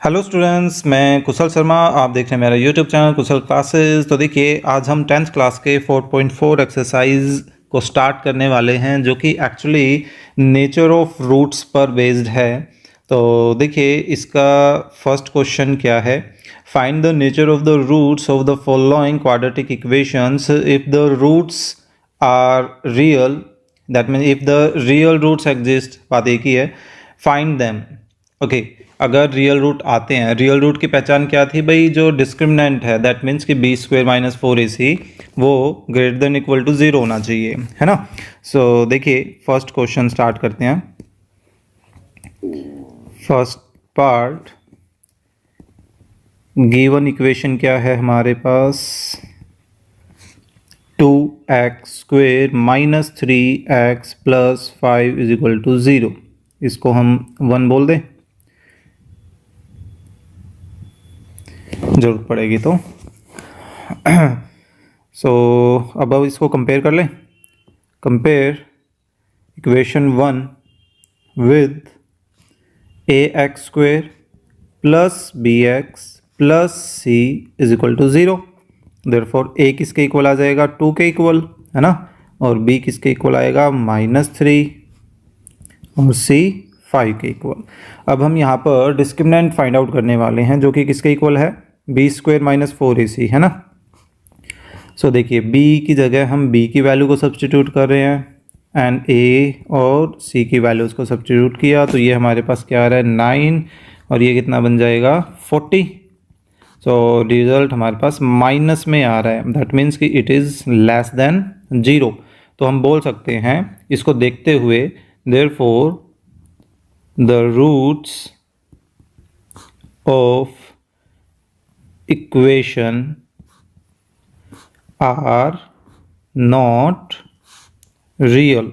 Hello students, मैं कुशल शर्मा। आप देख रहे हैं मेरा यूट्यूब चैनल कुशल क्लासेस। तो देखिए, आज हम 10th क्लास के 4.4 एक्सरसाइज को स्टार्ट करने वाले हैं, जो कि एक्चुअली नेचर ऑफ रूट्स पर बेस्ड है। तो देखिए, इसका फर्स्ट क्वेश्चन क्या है। Find the nature of the roots of the following quadratic equations if the roots are real, that mean if the real roots exist. बात एक ही है, फाइंड देम। ओके, अगर रियल रूट आते हैं, रियल रूट की पहचान क्या थी भाई? जो डिस्क्रिमिनेंट है, दैट मीन्स कि बी स्क्वेयर माइनस 4ac वो ग्रेटर देन इक्वल टू 0 होना चाहिए, है ना। सो देखिए, फर्स्ट क्वेश्चन स्टार्ट करते हैं। फर्स्ट पार्ट, गिवन इक्वेशन क्या है हमारे पास? 2x square minus 3x plus 5 is equal to 0। इसको हम 1 बोल दें, जरूरत पड़ेगी तो। अब इसको कंपेयर कर लें। Compare equation 1 with ax square plus bx plus c is equal to 0। Therefore a किसके इक्वल आ जाएगा? 2 के इक्वल, है ना। और b किसके इक्वल आएगा? -3 और c 5 के इक्वल। अब हम यहाँ पर डिस्क्रिमिनेंट फाइंड आउट करने वाले हैं, जो कि किसके इक्वल है? बी स्क्वेयर माइनस 4ac, है ना। सो देखिए, b की जगह हम b की वैल्यू को सब्सटीट्यूट कर रहे हैं एंड a और c की वैल्यूज को सब्सटीट्यूट किया, तो ये हमारे पास क्या आ रहा है? 9 और ये कितना बन जाएगा? 40। सो रिजल्ट हमारे पास माइनस में आ रहा है, दैट मीन्स कि इट इज़ लेस देन 0। तो हम बोल सकते हैं इसको देखते हुए, therefore the roots of equation are not real.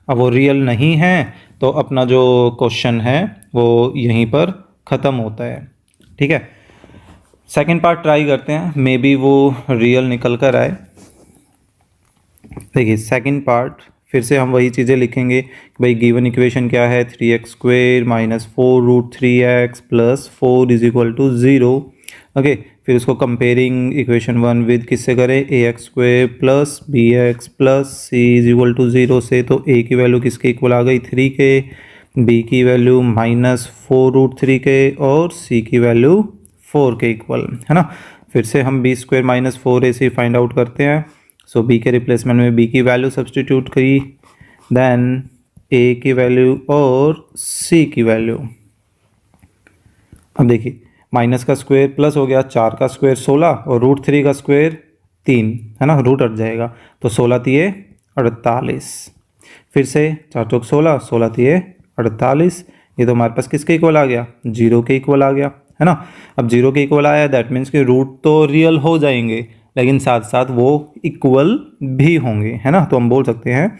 अब वो रियल नहीं है, तो अपना जो क्वेश्चन है वो यहीं पर ख़त्म होता है, ठीक है। सेकंड पार्ट ट्राई करते हैं, मे बी वो रियल निकल कर आए। देखिए, सेकंड पार्ट फिर से हम वही चीज़ें लिखेंगे कि भाई गिवन इक्वेशन क्या है? 3x square minus 4 root 3x plus 4 is equal to 0। Okay, फिर उसको कंपेयरिंग इक्वेशन 1 विद किससे करें? ax square plus bx plus c is equal to 0 से। तो a की वैल्यू किसके इक्वल आ गई? 3 के, b की वैल्यू -4 रूट 3 के और c की वैल्यू 4 के इक्वल, है ना। फिर से हम b square minus 4ac find out करते हैं। सो b के रिप्लेसमेंट में b की वैल्यू सब्सटीट्यूट करी, देन a की वैल्यू और c की वैल्यू। अब देखिए, माइनस का स्क्वायर प्लस हो गया, 4 का स्क्वायर 16 और रूट 3 का स्क्वायर 3, है ना। रूट हट जाएगा, तो 16 तिये 48। फिर से 4 चौक 16, 16 तिये 48। ये तो हमारे पास किसके इक्वल आ गया? 0 के इक्वल आ गया, है ना। अब 0 के इक्वल आया, दैट मीन्स कि रूट तो रियल हो जाएंगे, लेकिन साथ साथ वो इक्वल भी होंगे, है ना। तो हम बोल सकते हैं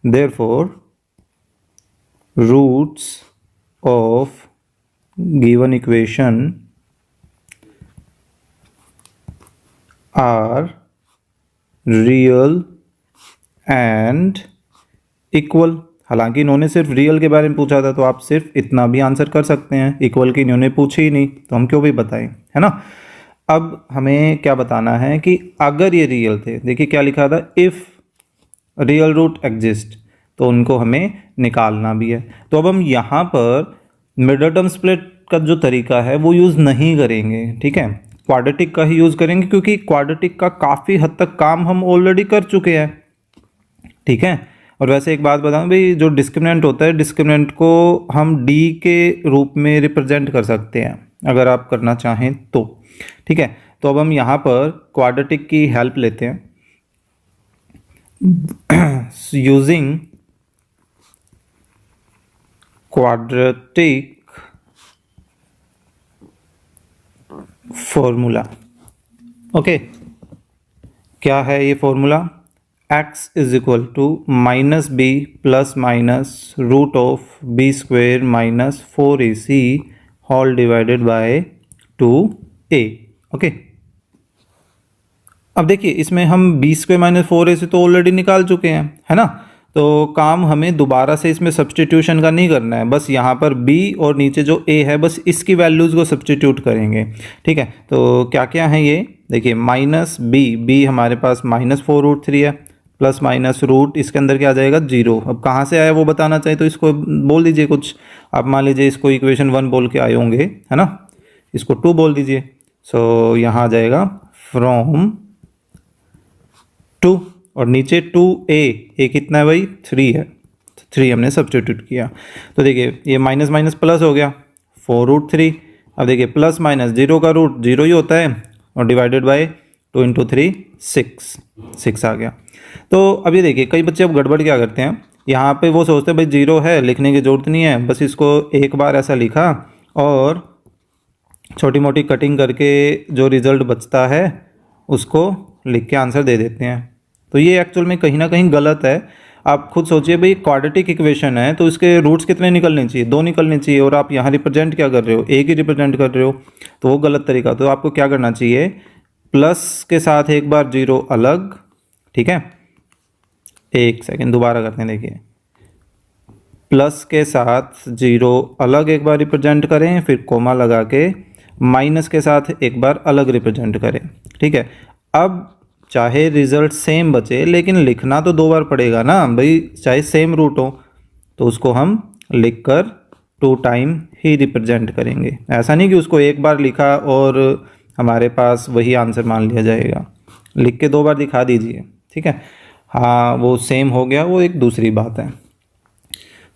therefore roots of given equation are real and equal. हालांकि इन्होंने सिर्फ रियल के बारे में पूछा था, तो आप सिर्फ इतना भी आंसर कर सकते हैं, इक्वल की इन्होंने पूछी ही नहीं, तो हम क्यों भी बताएं, है ना। अब हमें क्या बताना है कि अगर ये रियल थे, देखिए क्या लिखा था? इफ़ रियल रूट एग्जिस्ट, तो उनको हमें निकालना भी है। तो अब हम यहाँ पर मिडल टर्म स्प्लिट का जो तरीका है वो यूज़ नहीं करेंगे, ठीक है। क्वाड्रेटिक का ही यूज़ करेंगे, क्योंकि क्वाड्रेटिक का काफ़ी हद तक काम हम ऑलरेडी कर चुके हैं, ठीक है। और वैसे एक बात बताऊं भाई, जो डिस्क्रिमिनेंट होता है, डिस्क्रिमिनेंट को हम d के रूप में रिप्रेजेंट कर सकते हैं, अगर आप करना चाहें तो, ठीक है। तो अब हम यहाँ पर क्वाड्रेटिक की हेल्प लेते हैं यूजिंग क्वाड्रेटिक फॉर्मूला। ओके, क्या है ये formula? x is equal to minus B plus minus root of B square minus 4ac whole divided by 2a। Okay, अब देखिए, इसमें हम बी स्क्वेयर माइनस 4ac तो ऑलरेडी निकाल चुके हैं, है ना। तो काम हमें दोबारा से इसमें सब्स्टिट्यूशन का नहीं करना है, बस यहाँ पर b और नीचे जो a है बस इसकी वैल्यूज़ को सब्स्टिट्यूट करेंगे। ठीक है, तो क्या क्या है ये देखिए, माइनस b हमारे पास -4√3 है, प्लस माइनस रूट इसके अंदर क्या आ जाएगा 0। अब कहाँ से आया वो बताना चाहिए, तो इसको बोल दीजिए कुछ। आप मान लीजिए इसको इक्वेशन 1 बोल के आए होंगे, है ना, इसको 2 बोल दीजिए। सो यहाँ आ जाएगा फ्रॉम 2, और नीचे 2a कितना है भाई 3 है, 3 हमने सब्स्टिट्यूट किया। तो देखिए ये माइनस माइनस प्लस हो गया 4√3। अब देखिए प्लस माइनस 0 का रूट 0 ही होता है, और डिवाइडेड बाय 2 × 3 6 आ गया। तो अभी देखिए कई बच्चे अब गड़बड़ क्या करते हैं, यहाँ पे वो सोचते हैं भाई 0 है, लिखने की ज़रूरत नहीं है, बस इसको एक बार ऐसा लिखा और छोटी मोटी कटिंग करके जो रिज़ल्ट बचता है उसको लिख के आंसर दे देते हैं। तो ये एक्चुअल में कहीं ना कहीं गलत है। आप खुद सोचिए भाई, क्वाड्रेटिक इक्वेशन है तो इसके रूट्स कितने निकलने चाहिए, 2 निकलने चाहिए, और आप यहाँ रिप्रेजेंट क्या कर रहे हो, एक ही रिप्रेजेंट कर रहे हो, तो वो गलत तरीका। तो आपको क्या करना चाहिए, प्लस के साथ एक बार 0 अलग, ठीक है, एक सेकेंड दोबारा करते हैं, देखिए प्लस के साथ 0 अलग एक बार रिप्रेजेंट करें, फिर कोमा लगा के माइनस के साथ एक बार अलग रिप्रेजेंट करें। ठीक है, अब चाहे रिजल्ट सेम बचे लेकिन लिखना तो 2 बार पड़ेगा ना भाई, चाहे सेम रूट हो तो उसको हम लिख कर 2 टाइम ही रिप्रेजेंट करेंगे। ऐसा नहीं कि उसको एक बार लिखा और हमारे पास वही आंसर मान लिया जाएगा, लिख के 2 बार दिखा दीजिए। ठीक है, हाँ वो सेम हो गया, वो एक दूसरी बात है।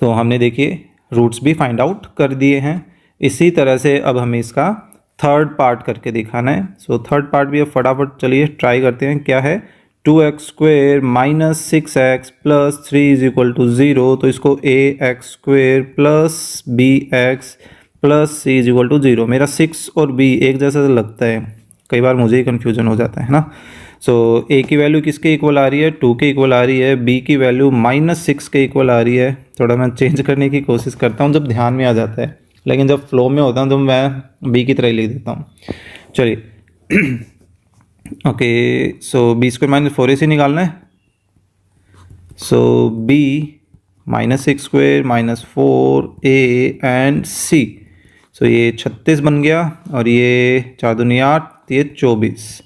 तो हमने देखिए रूट्स भी फाइंड आउट कर दिए हैं। इसी तरह से अब हमें इसका थर्ड पार्ट करके दिखाना है। सो थर्ड पार्ट भी अब फटाफट चलिए ट्राई करते हैं। क्या है, 2x² - 6x + 3 = 0, तो इसको ax² + bx + c = 0। मेरा 6 और b एक जैसा लगता है, कई बार मुझे ही कन्फ्यूजन हो जाता है ना। सो a की वैल्यू किसके इक्वल आ रही है, 2 के इक्वल आ रही है, b की वैल्यू -6 के इक्वल आ रही है। थोड़ा मैं चेंज करने की कोशिश करता हूँ जब ध्यान में आ जाता है, लेकिन जब फ्लो में होता हूँ तो मैं b की तरह ही लिख देता हूँ। चलिए ओके, सो b² - 4ac निकालना है। सो b -6² - 4a एंड c, सो ये 36 बन गया, और ये 4 दूनी 8, ये 24,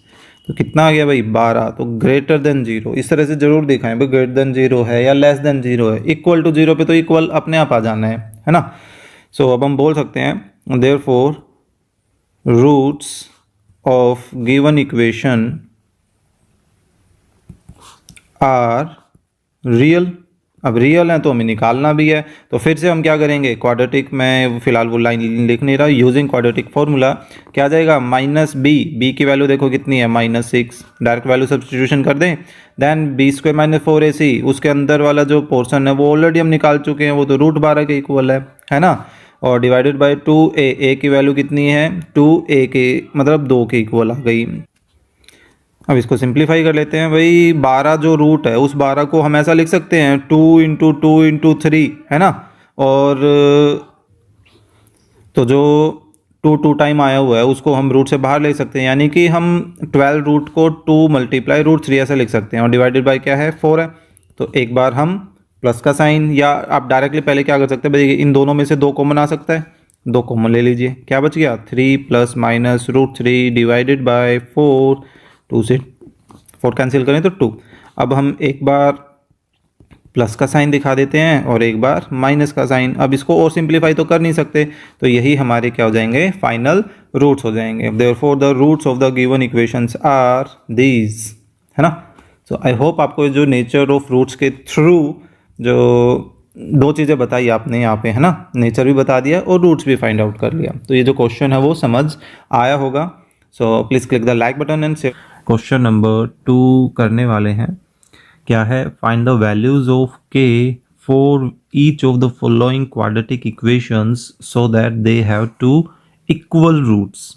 तो कितना आ गया भाई 12। तो ग्रेटर देन 0 इस तरह से जरूर दिखाएं भाई, ग्रेटर देन 0 है या लेस देन 0 है। इक्वल टू 0 पे तो इक्वल अपने आप आ जाना है ना। सो अब हम बोल सकते हैं therefore roots of given equation are real. अब रियल है तो हमें निकालना भी है, तो फिर से हम क्या करेंगे, क्वाड्रेटिक में फिलहाल वो लाइन लिख नहीं रहा, यूजिंग क्वाड्रेटिक फॉर्मूला क्या आ जाएगा, -b की वैल्यू देखो कितनी है -6, डायरेक्ट वैल्यू सब्स्टिट्यूशन कर दें, देन b² - 4ac, उसके अंदर वाला जो पोर्शन है वो ऑलरेडी हम निकाल चुके हैं, वो तो √12 के इक्वल है ना, और डिवाइडेड बाय 2a, a की वैल्यू कितनी है 2a के मतलब 2 के इक्वल आ गई। अब इसको सिंप्लीफाई कर लेते हैं भाई, 12 जो रूट है उस 12 को हम ऐसा लिख सकते हैं 2 × 2 × 3, है ना, और तो जो 2 टाइम आया हुआ है उसको हम रूट से बाहर ले सकते हैं, यानी कि हम 12 रूट को 2 × √3 ऐसा लिख सकते हैं, और डिवाइडेड बाय क्या है 4 है। तो एक बार हम प्लस का साइन, या आप डायरेक्टली पहले क्या कर सकते हैं भाई, इन दोनों में से 2 कॉमन आ सकता है, 2 कॉमन ले लीजिए, क्या बच गया 3 ± √3 डिवाइडेड बाय 4, 2 से 4 कैंसिल करें तो 2। अब हम एक बार प्लस का साइन दिखा देते हैं और एक बार माइनस का साइन। अब इसको और सिंप्लीफाई तो कर नहीं सकते, तो यही हमारे क्या हो जाएंगे, फाइनल रूट्स हो जाएंगे। Therefore the roots of the given equations are these, है ना। सो आई होप आपको जो नेचर ऑफ रूट्स के थ्रू जो 2 चीज़ें बताई आपने यहाँ पे, है ना, नेचर भी बता दिया और रूट्स भी फाइंड आउट कर लिया, तो ये जो क्वेश्चन है वो समझ आया होगा। So please click the like button and share. Question number 2 करने वाले हैं। क्या है, find the values of k for each of the following quadratic equations so that they have 2 equal roots.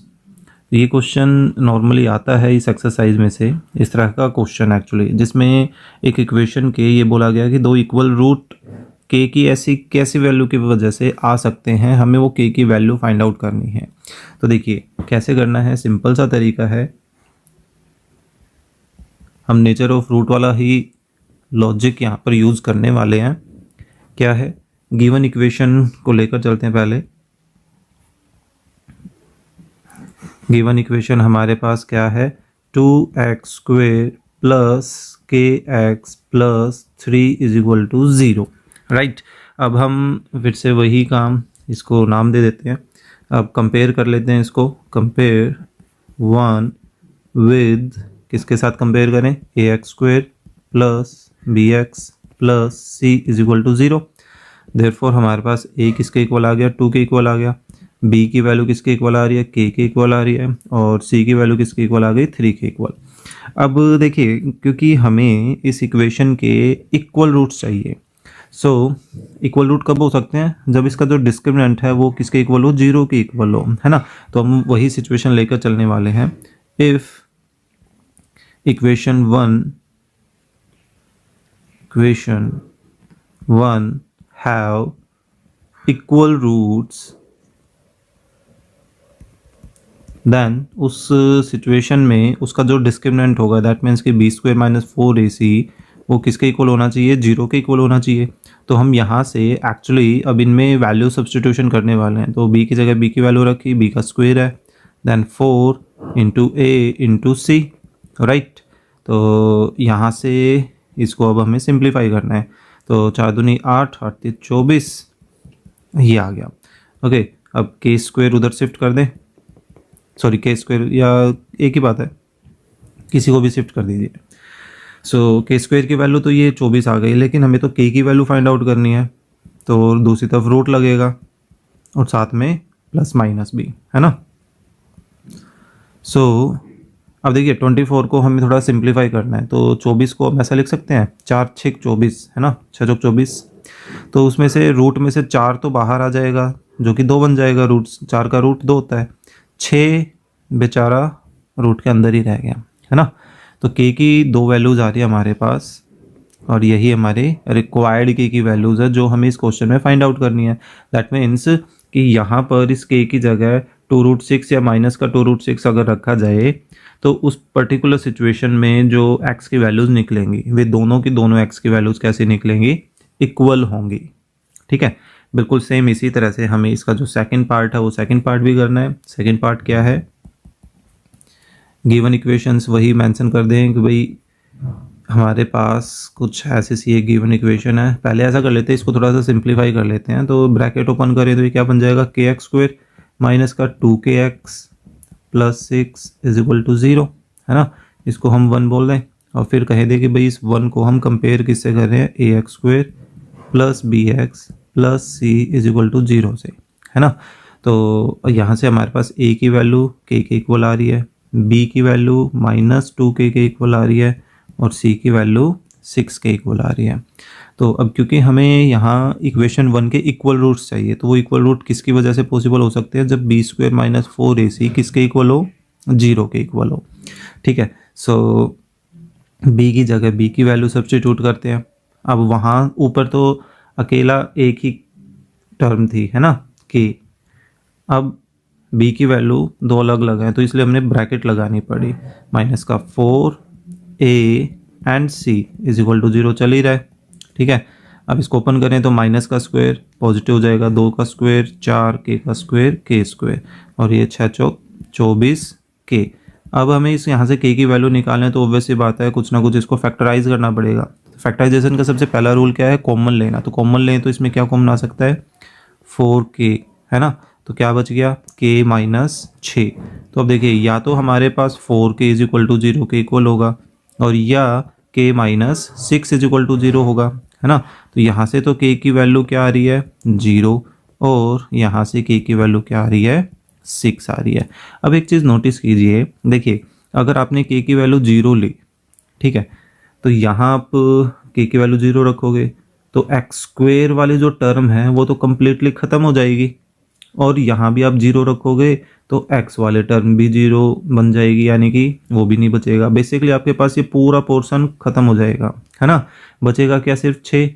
ये क्वेश्चन नॉर्मली आता है इस एक्सरसाइज में से, इस तरह का क्वेश्चन एक्चुअली, जिसमें एक इक्वेशन के ये बोला गया कि 2 इक्वल रूट k की ऐसी कैसी वैल्यू की वजह से आ सकते हैं, हमें वो k की वैल्यू फाइंड आउट करनी है। तो देखिए कैसे करना है, सिंपल सा तरीका है, हम नेचर ऑफ रूट वाला ही लॉजिक यहाँ पर यूज़ करने वाले हैं क्या है, गिवन इक्वेशन को लेकर चलते हैं। पहले गिवन इक्वेशन हमारे पास क्या है, 2x² plus kx plus 3 is equal to 0, right. अब हम फिर से वही काम, इसको नाम दे देते हैं। अब कंपेयर कर लेते हैं इसको, कंपेयर 1 विद किसके साथ कंपेयर करें, ax² plus bx plus c is equal to 0। Therefore हमारे पास a किसके इक्वल आ गया, 2 के इक्वल आ गया, b की वैल्यू किसके इक्वल आ रही है, k के इक्वल आ रही है, और c की वैल्यू किसके इक्वल आ गई, 3 के इक्वल। अब देखिए, क्योंकि हमें इस इक्वेशन के इक्वल रूट्स चाहिए, सो इक्वल रूट कब हो सकते हैं, जब इसका जो डिस्क्रिमिनेंट है वो किसके इक्वल हो, 0 के इक्वल हो, है ना। तो हम वही सिचुएशन लेकर चलने वाले हैं। If equation one have equal roots, then उस सिचुएशन में उसका जो डिस्क्रिमिनेंट होगा, दैट मीन्स कि b² माइनस 4ac वो किसके इक्वल होना चाहिए, 0 के इक्वल होना चाहिए। तो हम यहाँ से एक्चुअली अब इनमें वैल्यू सब्सटीट्यूशन करने वाले हैं। तो b की जगह b की वैल्यू रखी, b का स्क्वायर है, then 4 into a into C, right. तो यहाँ से इसको अब हमें सिंप्लीफाई करना है। तो 4 दूनी 8, 8 3 24, ये आ गया। ओके, अब k² उधर शिफ्ट कर दें, सॉरी k² या एक ही बात है, किसी को भी शिफ्ट कर दीजिए। सो k² की वैल्यू तो ये 24 आ गई, लेकिन हमें तो k की वैल्यू फाइंड आउट करनी है, तो दूसरी तरफ रूट लगेगा और साथ में प्लस माइनस भी, है ना। सो अब देखिए 24 को हमें थोड़ा सिंप्लीफाई करना है, तो 24 को हम ऐसा लिख सकते हैं 4 6 24, है ना, 6 चौक 24। तो उसमें से रूट में से 4 तो बाहर आ जाएगा, जो कि 2 बन जाएगा, रूट 4 का रूट 2 होता है, 6 बेचारा रूट के अंदर ही रह गया, है ना। तो k की 2 वैल्यूज़ आ रही है हमारे पास, और यही हमारे रिक्वायर्ड k की वैल्यूज़ है जो हमें इस क्वेश्चन में फाइंड आउट करनी है। दैट मीन्स कि यहाँ पर इस k की जगह 2√6 या माइनस का 2√6 अगर रखा जाए, तो उस पर्टिकुलर सिचुएशन में जो x की वैल्यूज़ निकलेंगी वे दोनों की दोनों x की वैल्यूज़ कैसे निकलेंगी, इक्वल होंगी, ठीक है। बिल्कुल सेम इसी तरह से हमें इसका जो सेकंड पार्ट है वो सेकंड पार्ट भी करना है। सेकंड पार्ट क्या है, गिवन इक्वेशंस वही मेंशन कर दें कि भाई हमारे पास कुछ ऐसी सी एक गिवन इक्वेशन है। पहले ऐसा कर लेते हैं, इसको थोड़ा सा सिंप्लीफाई कर लेते हैं। तो ब्रैकेट ओपन करें तो ये क्या बन जाएगा, kx² माइनस का 2kx plus 6 is equal to 0, है ना। इसको हम 1 बोल दें और फिर कह दें कि भाई इस 1 को हम कंपेयर किससे कर रहे हैं, ax² plus bx plus c is equal to 0 से, है ना। तो यहाँ से हमारे पास a की वैल्यू k के इक्वल आ रही है, b की वैल्यू माइनस 2k के इक्वल आ रही है, और c की वैल्यू 6 के इक्वल आ रही है। तो अब क्योंकि हमें यहाँ इक्वेशन 1 के इक्वल रूट्स चाहिए, तो वो इक्वल रूट किसकी वजह से पॉसिबल हो सकते हैं, जब b² माइनस 4ac किसके इक्वल हो, 0 के इक्वल हो, ठीक है। सो b की जगह b की वैल्यू सब्स्टिट्यूट करते हैं। अब वहाँ ऊपर तो अकेला एक ही टर्म थी, है ना, k। अब b की वैल्यू 2 अलग अलग है, तो इसलिए हमने ब्रैकेट लगानी पड़ी, माइनस का 4a and c is equal to 0 चल ही रहा है, ठीक है। अब इसको ओपन करें तो माइनस का स्क्वायर पॉजिटिव हो जाएगा, 2 का स्क्वायर 4k का स्क्वायर k², और ये 6 चौक 24k। अब हमें इस यहाँ से k की वैल्यू निकालना है, तो ऑब्वियस सी बात है कुछ ना कुछ इसको फैक्टराइज करना पड़ेगा। फैक्टराइजेशन का सबसे पहला रूल क्या है, कॉमन लेना। तो कॉमन लें तो इसमें क्या कॉमन आ सकता है, 4k, है ना। तो क्या बच गया, k माइनस 6। तो अब देखिए या तो हमारे पास 4k इज इक्वल टू 0 के इक्वल होगा, और या k minus 6 is equal to 0 होगा, है ना। तो यहाँ से तो k की वैल्यू क्या आ रही है, 0, और यहाँ से k की वैल्यू क्या आ रही है, 6 आ रही है। अब एक चीज़ नोटिस कीजिए, देखिए अगर आपने k की वैल्यू 0 ली, ठीक है, तो यहाँ आप k की वैल्यू 0 रखोगे तो x² वाली जो टर्म है वो तो कम्प्लीटली ख़त्म हो जाएगी, और यहाँ भी आप 0 रखोगे तो x वाले टर्म भी 0 बन जाएगी, यानी कि वो भी नहीं बचेगा। बेसिकली आपके पास ये पूरा पोर्शन ख़त्म हो जाएगा, है ना। बचेगा क्या, सिर्फ 6।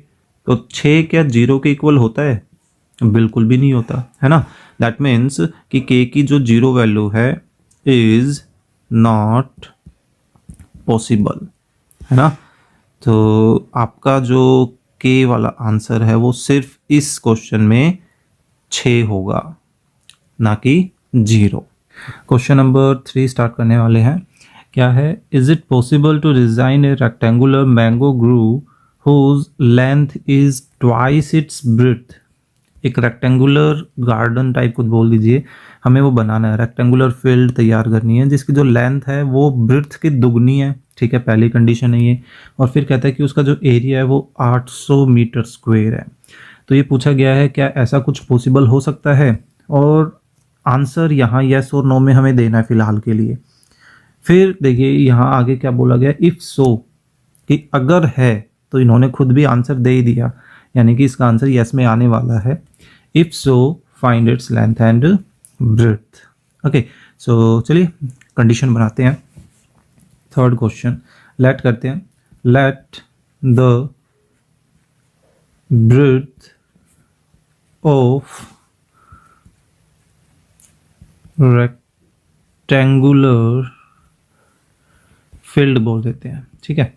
तो 6 क्या 0 के इक्वल होता है, बिल्कुल भी नहीं होता, है ना। दैट मीन्स कि k की जो 0 वैल्यू है इज़ नॉट पॉसिबल, है ना। तो आपका जो के वाला आंसर है वो सिर्फ इस क्वेश्चन में 6 होगा, ना कि 0। क्वेश्चन नंबर 3 स्टार्ट करने वाले हैं। क्या है? Is it possible to design a rectangular mango grove whose length is twice its breadth. एक रेक्टेंगुलर गार्डन टाइप कुछ बोल दीजिए, हमें वो बनाना है, रेक्टेंगुलर फील्ड तैयार करनी है जिसकी जो लेंथ है वो ब्रेड्थ की दुगनी है। ठीक है, पहली कंडीशन है ये। और फिर कहता है कि उसका जो एरिया है वो 800 मीटर स्क्वायर है। तो ये पूछा गया है क्या ऐसा कुछ पॉसिबल हो सकता है, और आंसर यहाँ यस और नो में हमें देना है फिलहाल के लिए। फिर देखिए यहाँ आगे क्या बोला गया, इफ सो, कि अगर है, तो इन्होंने खुद भी आंसर दे ही दिया, यानी कि इसका आंसर यस में आने वाला है। If so find its length and breadth. Okay, so चलिए कंडीशन बनाते हैं। थर्ड क्वेश्चन लेट करते हैं। Let the breadth of rectangular field बोल देते हैं। ठीक है,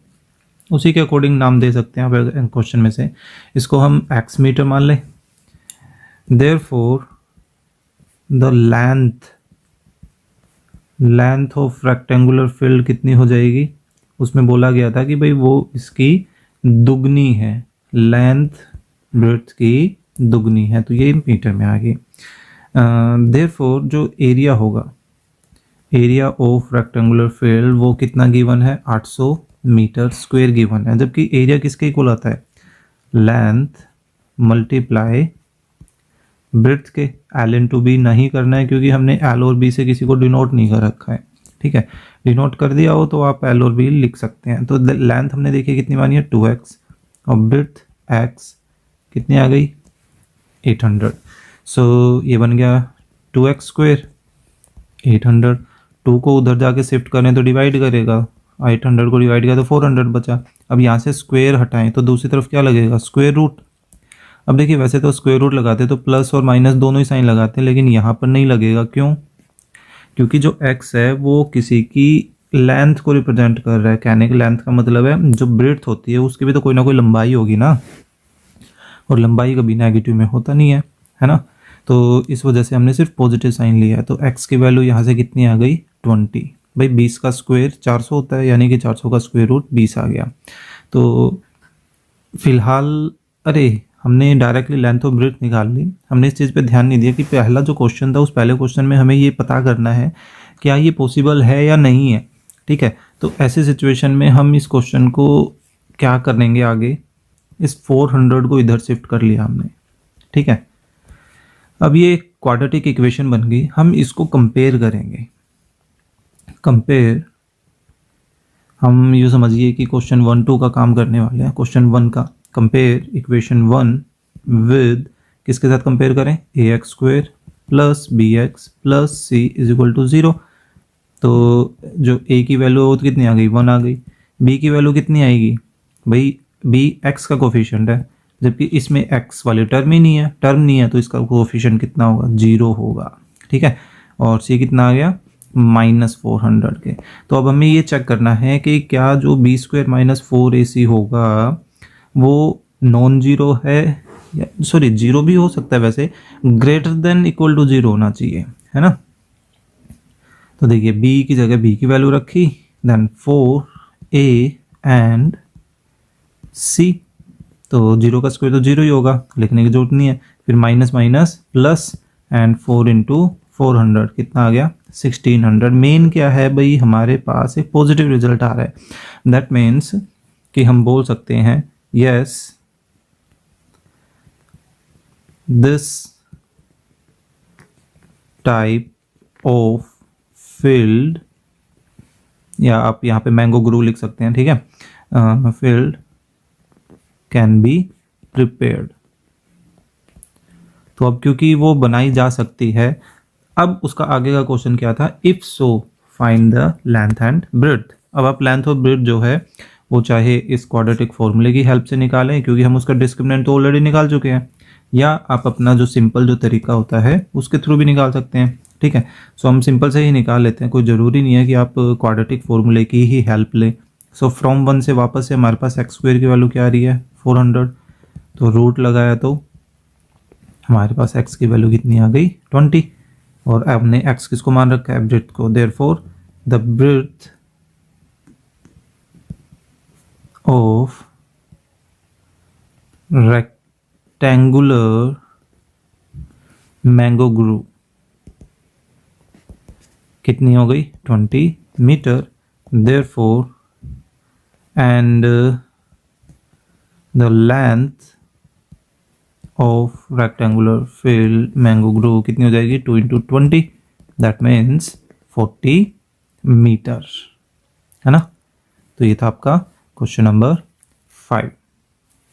उसी के अकॉर्डिंग नाम दे सकते हैं आप क्वेश्चन में से। इसको हम एक्स मीटर मान लें। Therefore the length of rectangular field कितनी हो जाएगी, उसमें बोला गया था कि भाई वो इसकी दुगनी है, लेंथ ब्रेड्थ की दुगनी है, तो ये मीटर में आ गई। देयरफॉर जो एरिया होगा, एरिया ऑफ रेक्टेंगुलर फील्ड वो कितना गिवन है, 800 मीटर स्क्वायर गिवन है। जबकि एरिया किसके इक्वल आता है, लेंथ मल्टीप्लाई ब्रेड्थ के। एल इन टू बी नहीं करना है क्योंकि हमने एल और बी से किसी को डिनोट नहीं कर रखा है। ठीक है, डिनोट कर दिया हो तो आप एल और बी लिख सकते हैं। तो लेंथ हमने देखी कितनी मानी है, 2x, और ब्रेड्थ x कितनी आ गई, 800। सो ये बन गया 2x स्क्वायर 800। 2 को उधर जाके शिफ्ट करें तो डिवाइड करेगा, 800 को डिवाइड किया तो 400 बचा। अब यहाँ से स्क्वायर हटाएं तो दूसरी तरफ क्या लगेगा, स्क्वायर रूट। अब देखिए वैसे तो स्क्वायर रूट लगाते तो प्लस और माइनस दोनों ही साइन लगाते हैं, लेकिन यहाँ पर नहीं लगेगा। क्यों? क्योंकि जो x है वो किसी की लेंथ को रिप्रेजेंट कर रहा है। कहने की लेंथ का मतलब है जो ब्रेड्थ होती है उसकी भी तो कोई ना कोई लंबाई होगी ना, और लंबाई कभी नेगेटिव में होता नहीं है ना। तो इस वजह से हमने सिर्फ पॉजिटिव साइन लिया है। तो x की वैल्यू यहाँ से कितनी आ गई, 20। भाई 20 का स्क्वायर 400 होता है, यानी कि 400 का स्क्वायर रूट 20 आ गया। तो फिलहाल अरे हमने डायरेक्टली लेंथ ऑफ ब्रेड्थ निकाल ली, हमने इस चीज़ पे ध्यान नहीं दिया कि पहला जो क्वेश्चन था उस पहले क्वेश्चन में हमें ये पता करना है क्या ये पॉसिबल है या नहीं है। ठीक है, तो ऐसे सिचुएशन में हम इस क्वेश्चन को क्या करेंगे आगे, इस 400 को इधर शिफ्ट कर लिया हमने। ठीक है, अब ये क्वाड्रेटिक इक्वेशन बन गई, हम इसको कंपेयर करेंगे। कंपेयर, हम यूँ समझिए कि क्वेश्चन 1 2 का काम करने वाले हैं। क्वेश्चन 1 का कंपेयर इक्वेशन 1 विद, किसके साथ कंपेयर करें, ax square plus bx plus c is equal to 0। तो जो a की वैल्यू वो कितनी आ गई, 1 आ गई। b की वैल्यू कितनी आएगी, भाई b x का कोफिशिएंट है, जबकि इसमें x वाली टर्म ही नहीं है, टर्म नहीं है, तो इसका कोफिशिएंट कितना होगा, 0 होगा। ठीक है, और c कितना आ गया, -400 के। तो अब हमें ये चेक करना है कि क्या जो b स्क्वायर माइनस 4ac होगा वो नॉन जीरो है, सॉरी जीरो भी हो सकता है, वैसे ग्रेटर देन इक्वल टू 0 होना चाहिए, है ना। तो देखिए b की जगह b की वैल्यू रखी, देन 4a एंड c, तो 0 का स्क्वायर तो 0 ही होगा, लिखने की जरूरत नहीं है। फिर minus minus plus and 4 into 400 कितना आ गया, 1600। मेन क्या है भाई, हमारे पास एक पॉजिटिव रिजल्ट आ रहा है। दैट मीन्स कि हम बोल सकते हैं yes this type of field, या आप यहाँ पे मैंगो ग्रू लिख सकते हैं। ठीक है, field can be prepared। तो अब क्योंकि वो बनाई जा सकती है, अब उसका आगे का क्वेश्चन क्या था, if so find the length and breadth. अब आप लेंथ और ब्रेड्थ जो है वो चाहे इस क्वाड्रेटिक फॉर्मूले की हेल्प से निकालें, क्योंकि हम उसका डिस्क्रिमिनेंट तो ऑलरेडी निकाल चुके हैं, या आप अपना जो सिंपल जो तरीका होता है उसके थ्रू भी निकाल सकते हैं। ठीक है, सो हम सिंपल से ही निकाल लेते हैं, कोई ज़रूरी नहीं है कि आप क्वाड्रेटिक फॉर्मूले की ही हेल्प लें। सो फ्रॉम 1 से वापस से हमारे पास एक्स स्क्वायर की वैल्यू क्या आ रही है 400, तो रूट लगाया तो हमारे पास x की वैल्यू कितनी आ गई 20, और हमने x किसको मान रखा है ब्रेड्थ को, therefore the breadth of rectangular mango grove कितनी हो गई 20 meter, therefore and the length of rectangular field mango grove कितनी हो जाएगी 2 × 20, दैट मीन्स 40 मीटर, है ना। तो ये था आपका question number 5।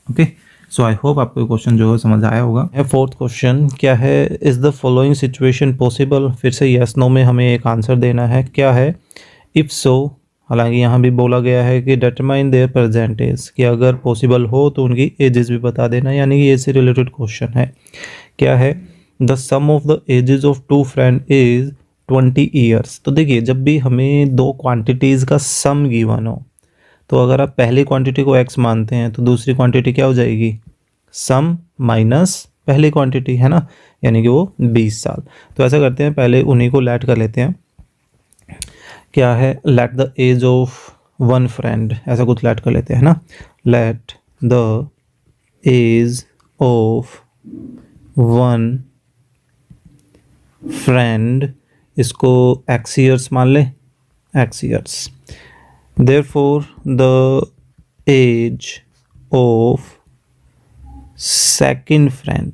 Okay, so I hope आपको क्वेश्चन जो है समझ आया होगा। फोर्थ क्वेश्चन क्या है, is the following situation possible, फिर से यस नो में हमें एक आंसर देना है, क्या है इफ सो, हालांकि यहाँ भी बोला गया है कि डिटरमाइन देयर प्रेजेंट एज, कि अगर पॉसिबल हो तो उनकी एजेस भी बता देना, यानी कि एज से रिलेटेड क्वेश्चन है। क्या है, the sum of the ages of two friend is 20 years. तो देखिए जब भी हमें दो क्वांटिटीज़ का सम गिवन हो, तो अगर आप पहली क्वांटिटी को x मानते हैं तो दूसरी क्वांटिटी क्या हो जाएगी सम माइनस पहली क्वांटिटी, है ना, यानी कि वो 20 साल। तो ऐसा करते हैं, पहले उन्हीं को लेट कर लेते हैं। क्या है, let the age of one friend, ऐसा कुछ लेट कर लेते हैं ना, let the age of one friend, इसको x ईयर्स मान ले, x years, therefore the age of second friend,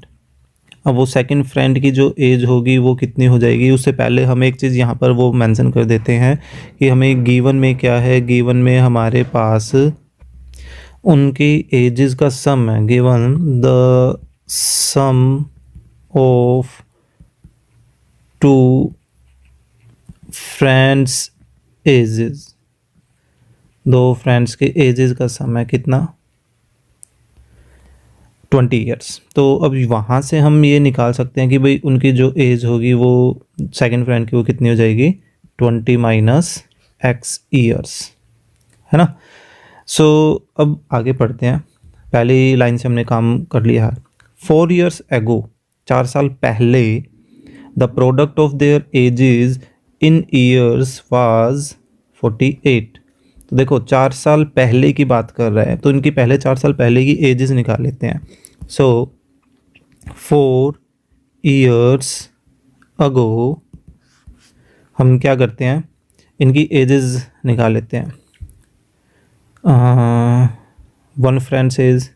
अब वो सेकंड फ्रेंड की जो एज होगी वो कितनी हो जाएगी, उससे पहले हम एक चीज़ यहाँ पर वो मेंशन कर देते हैं कि हमें गिवन में क्या है, गिवन में हमारे पास उनकी एजेस का सम है, given the sum of two friends ages, दो फ्रेंड्स के एजेस का सम है कितना 20 ईयर्स। तो अब वहाँ से हम ये निकाल सकते हैं कि भाई उनकी जो एज होगी वो सेकंड फ्रेंड की वो कितनी हो जाएगी 20 माइनस x ईयर्स, है ना। सो अब आगे पढ़ते हैं, पहली लाइन से हमने काम कर लिया है। 4 ईयर्स एगो, 4 साल पहले, the product of their edges in years was 48। तो देखो 4 साल पहले की बात कर रहा है, तो इनकी पहले 4 साल पहले की एजेस निकाल लेते हैं। सो 4 ईयर्स अगो, हम क्या करते हैं, इनकी एजेस निकाल लेते हैं। वन फ्रेंड्स एज,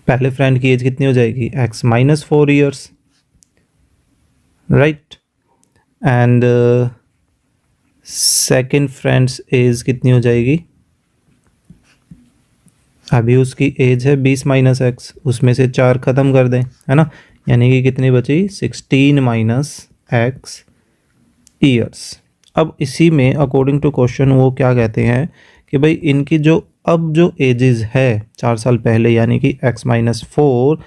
पहले फ्रेंड की एज कितनी हो जाएगी x minus 4 years, right, and second friend's age कितनी हो जाएगी, अभी उसकी एज है 20 माइनस एक्स, उसमें से 4 ख़त्म कर दें, है ना, यानी कि कितनी बची 16 माइनस एक्स ईयर्स। अब इसी में अकॉर्डिंग टू क्वेश्चन वो क्या कहते हैं कि भाई इनकी जो अब जो एजेस है 4 साल पहले, यानी कि x minus 4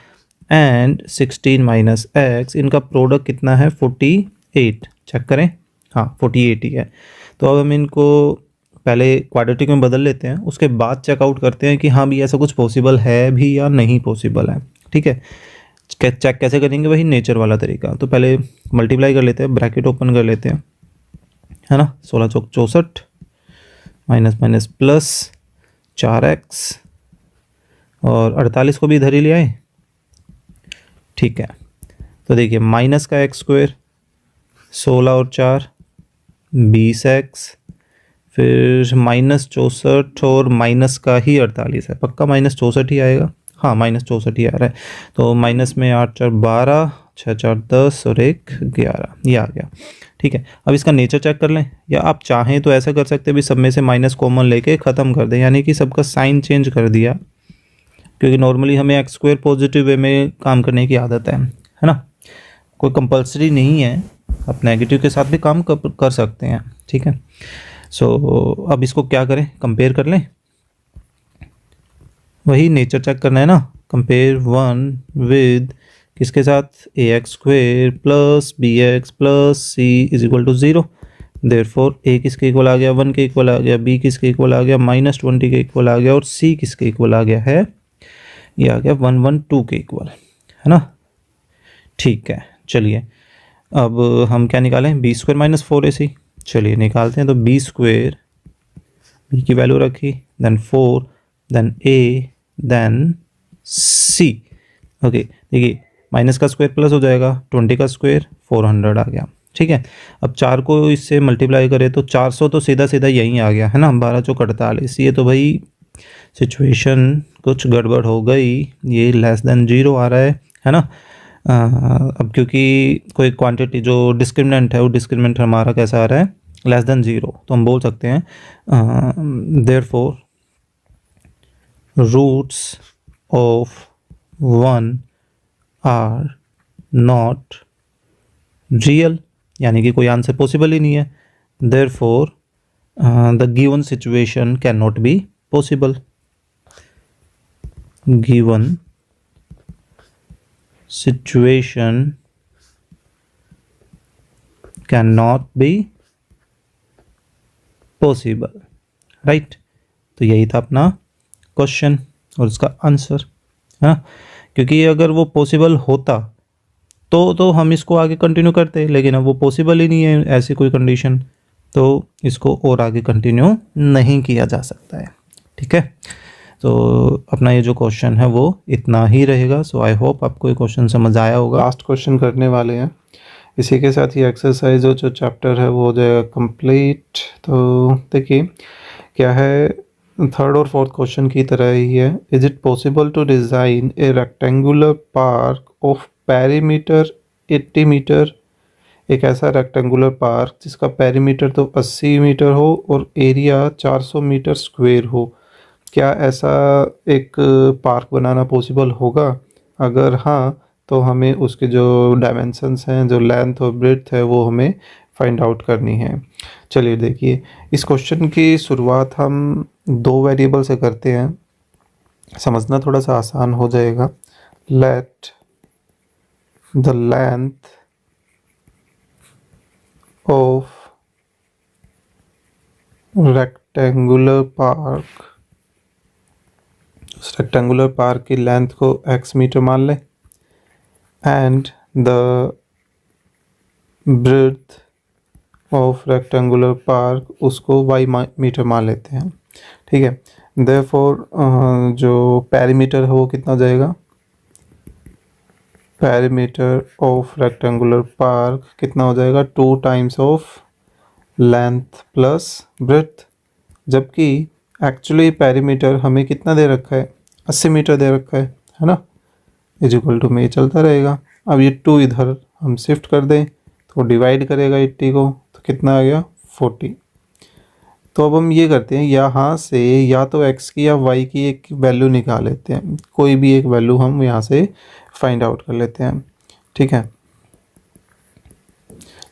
and 16 minus x, इनका प्रोडक्ट कितना है 48, चेक करें, हाँ 48 ही है। तो अब हम इनको पहले क्वाड्रेटिक में बदल लेते हैं, उसके बाद चेकआउट करते हैं कि हाँ भी ऐसा कुछ पॉसिबल है भी या नहीं पॉसिबल है, ठीक है। चेक कैसे करेंगे, वही नेचर वाला तरीका। तो पहले मल्टीप्लाई कर लेते हैं, ब्रैकेट ओपन कर लेते हैं, है ना, 16 चौक 64 माइनस माइनस प्लस 4x और 48 को भी इधर ही ले आए, ठीक है। तो देखिए माइनस का x स्क्वायर 16 और 4 20x, फिर माइनस 64 और माइनस का ही 48 है, पक्का माइनस 64 ही आएगा, हाँ माइनस 64 ही आ रहा है। तो माइनस में 8 4 12, 6 4 10 और 1 11, ये आ गया, ठीक है। अब इसका नेचर चेक कर लें, या आप चाहें तो ऐसा कर सकते हैं भी सब में से माइनस कॉमन लेके ख़त्म कर दें, यानी कि सबका साइन चेंज कर दिया, क्योंकि नॉर्मली हमें एक्स स्क्वायर पॉजिटिव वे में काम करने की आदत है ना, कोई कंपलसरी नहीं है, आप नेगेटिव के साथ भी काम कर सकते हैं, ठीक है। सो अब इसको क्या करें, कंपेयर कर लें, वही नेचर चेक करना है ना, कंपेयर 1 विद किसके साथ, a x square plus b x plus c is equal to 0, therefore a किसके इक्वल आ गया, 1 के इक्वल आ गया, बी किसके इक्वल आ गया, -20 के इक्वल आ गया, और सी किसके इक्वल आ गया है, ये आ गया 112 के इक्वल, है ना। ठीक है, चलिए अब हम क्या निकालें, बी स्क्वायर माइनस 4ac। चलिए निकालते हैं। तो बी स्क्वायर, बी की वैल्यू रखी, देन 4, देन ए, देन सी। ओके, देखिए माइनस का स्क्वायर प्लस हो जाएगा, 20 का स्क्वायर 400 आ गया। ठीक है, अब 4 को इससे मल्टीप्लाई करें तो 400 तो सीधा सीधा यहीं आ गया, है ना, 12 चौक 48। ये तो भाई सिचुएशन कुछ गड़बड़ हो गई, ये लेस देन 0 आ रहा है ना। अब क्योंकि कोई क्वांटिटी जो डिस्क्रिमिनेंट है, वो डिस्क्रिमिनेंट हमारा कैसा आ रहा है, लेस देन 0, तो हम बोल सकते हैं therefore roots of 1 are not real, यानी कि कोई आंसर पॉसिबल ही नहीं है। Therefore the given situation can not be possible. Given situation cannot be possible, right. तो यही था अपना क्वेश्चन और इसका आंसर, हाँ। क्योंकि अगर वो पॉसिबल होता तो हम इसको आगे कंटिन्यू करते, लेकिन अब वो पॉसिबल ही नहीं है ऐसी कोई कंडीशन, तो इसको और आगे कंटिन्यू नहीं किया जा सकता है। ठीक है, तो अपना ये जो क्वेश्चन है वो इतना ही रहेगा। सो आई होप आपको ये क्वेश्चन समझ आया होगा। लास्ट क्वेश्चन करने वाले हैं, इसी के साथ ही एक्सरसाइज जो चैप्टर है वो हो जाएगा कंप्लीट। तो देखिए क्या है, थर्ड और फोर्थ क्वेश्चन की तरह ही है। Is it possible to design a rectangular park of perimeter 80 metre, एक ऐसा रेक्टेंगुलर पार्क जिसका पेरीमीटर तो 80 मीटर हो और एरिया 400 मीटर स्क्वायर हो, क्या ऐसा एक पार्क बनाना पॉसिबल होगा? अगर हाँ, तो हमें उसके जो डायमेंशंस हैं, जो लेंथ और ब्रेड्थ है, वो हमें फाइंड आउट करनी है। चलिए देखिए, इस क्वेश्चन की शुरुआत हम 2 वेरिएबल से करते हैं, समझना थोड़ा सा आसान हो जाएगा। Let the length of rectangular park, rectangular park की लेंथ को x मीटर मान लें, and the breadth of rectangular park उसको y मीटर मान लेते हैं। ठीक है, देयरफॉर जो पेरीमीटर है वो कितना हो जाएगा, पेरीमीटर ऑफ रेक्टेंगुलर पार्क कितना हो जाएगा, 2 times of length plus breadth, जबकि एक्चुअली पेरीमीटर हमें कितना दे रखा है, 80 मीटर दे रखा है ना, इज इक्वल टू में ये चलता रहेगा। अब ये 2 इधर हम शिफ्ट कर दें तो डिवाइड करेगा 80 को, तो कितना आ गया 40। तो अब हम ये करते हैं, यहाँ से या तो x की या y की एक वैल्यू निकाल लेते हैं, कोई भी एक वैल्यू हम यहाँ से फाइंड आउट कर लेते हैं। ठीक है,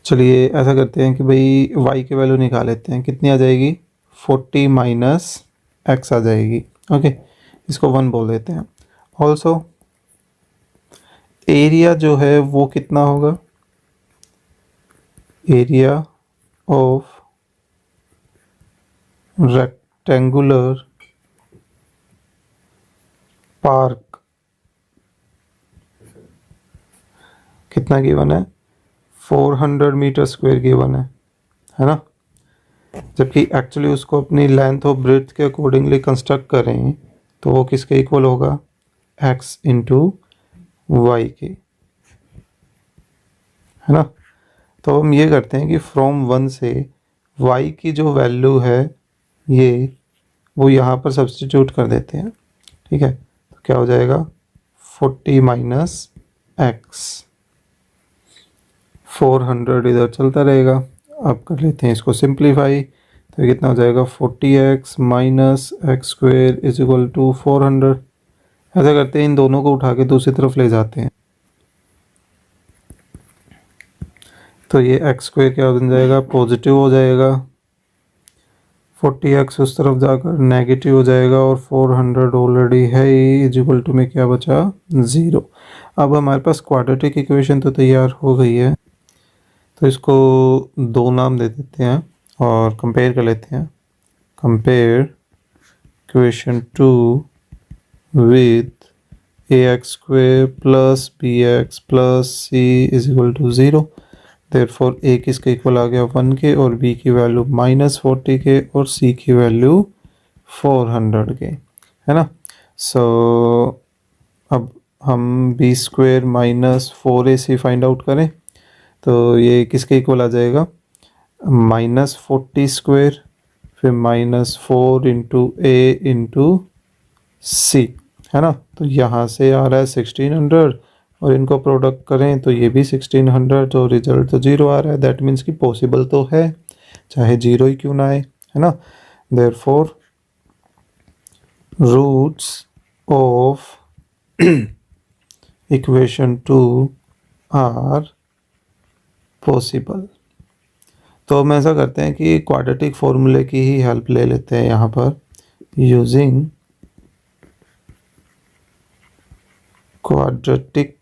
चलिए ऐसा करते हैं कि भाई y की वैल्यू निकाल लेते हैं, कितनी आ जाएगी, 40 माइनस x आ जाएगी। ओके, इसको 1 बोल देते हैं। ऑल्सो एरिया जो है वो कितना होगा, एरिया ऑफ रेक्टेंगुलर पार्क कितना गिवन है, 400 मीटर स्क्वायर गिवन है ना। जबकि एक्चुअली उसको अपनी लेंथ और ब्रेड्थ के अकॉर्डिंगली कंस्ट्रक्ट करें तो वो किसके इक्वल होगा, x इंटू वाई के, है ना। तो हम ये करते हैं कि फ्रॉम 1 से y की जो वैल्यू है ये वो यहाँ पर सब्स्टिट्यूट कर देते हैं। ठीक है, तो क्या हो जाएगा, 40 माइनस x, 400 इधर चलता रहेगा। अब कर लेते हैं इसको सिंप्लीफाई, तो कितना हो जाएगा, 40x minus X square is equal to 400। ऐसा करते हैं, इन दोनों को उठा के दूसरी तरफ ले जाते हैं, तो ये एक्स स्क्वेयर क्या हो जाएगा, पॉजिटिव हो जाएगा, 40x उस तरफ जाकर नेगेटिव हो जाएगा, और 400 ऑलरेडी है इज इक्वल टू में क्या बचा, 0। अब हमारे पास क्वाड्रेटिक इक्वेशन तो तैयार हो गई है, तो इसको दो नाम दे देते हैं और कंपेयर कर लेते हैं। Compare equation 2 with ax square plus bx plus c is equal to 0। Therefore a किसके इक्वल आ गया 1 के, और b की वैल्यू -40 के, और c की वैल्यू 400 के, है ना। सो अब हम b square -4ac find out करें तो ये किसके इक्वल आ जाएगा, -40 स्क्वेयर फिर -4 इंटू a इंटू c, है ना। तो यहाँ से आ रहा है 1600 और इनको प्रोडक्ट करें तो ये भी 1600, तो रिजल्ट तो 0 आ रहा है। दैट मीन्स कि पॉसिबल तो है, चाहे 0 ही क्यों ना आए, है ना। Therefore roots of equation 2 are possible. तो हम ऐसा करते हैं कि क्वाड्रेटिक फॉर्मूले की ही हेल्प ले लेते हैं यहाँ पर, using quadratic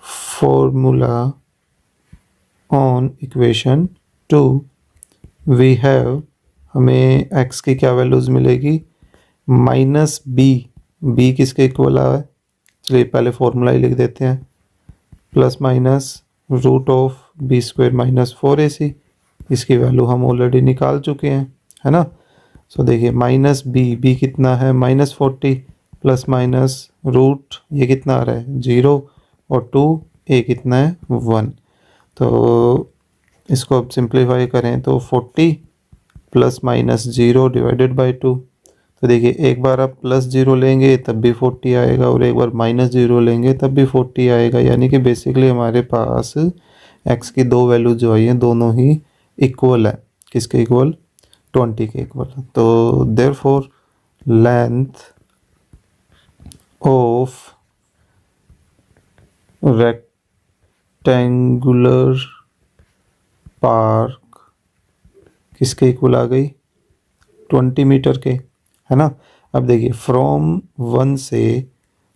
formula on equation 2 we have, हमें x की क्या वैल्यूज़ मिलेगी, -b किसके इक्वल है, चलिए पहले फॉर्मूला ही लिख देते हैं, ±√b² -4ac, इसकी वैल्यू हम ऑलरेडी निकाल चुके हैं, है ना। सो देखिए -b कितना है -40 प्लस माइनस रूट ये कितना आ रहा है 0 और 2 a कितना है 1। तो इसको अब सिंप्लीफाई करें तो 40 प्लस माइनस 0 डिवाइडेड बाय 2। तो देखिए एक बार आप +0 लेंगे तब भी 40 आएगा और एक बार -0 लेंगे तब भी 40 आएगा, यानी कि बेसिकली हमारे पास x की दो वैल्यू जो आई हैं दोनों ही इक्वल है, किसके इक्वल, 20 के इक्वल। तो therefore length of rectangular park किसके इक्वल आ गई, 20 मीटर के, है ना। अब देखिए फ्रॉम 1 से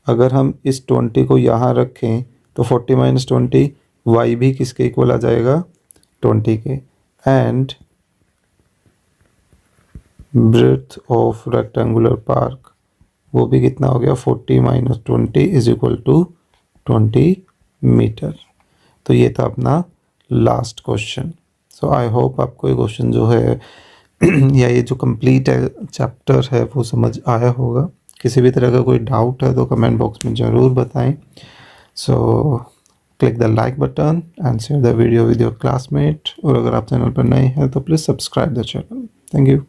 अगर हम इस 20 को यहाँ रखें तो 40 - 20 y भी किसके इक्वल आ जाएगा 20 के, and breadth of rectangular park वो भी कितना हो गया 40 - 20 इज इक्वल टू 20 मीटर। तो ये था अपना last question. So I hope आपको ये क्वेश्चन जो है या ये जो कंप्लीट है चैप्टर है वो समझ आया होगा। किसी भी तरह का कोई डाउट है तो कमेंट बॉक्स में ज़रूर बताएं। So click the like button and share the video with your classmate, और अगर आप चैनल पर नए हैं तो please subscribe the channel. Thank you.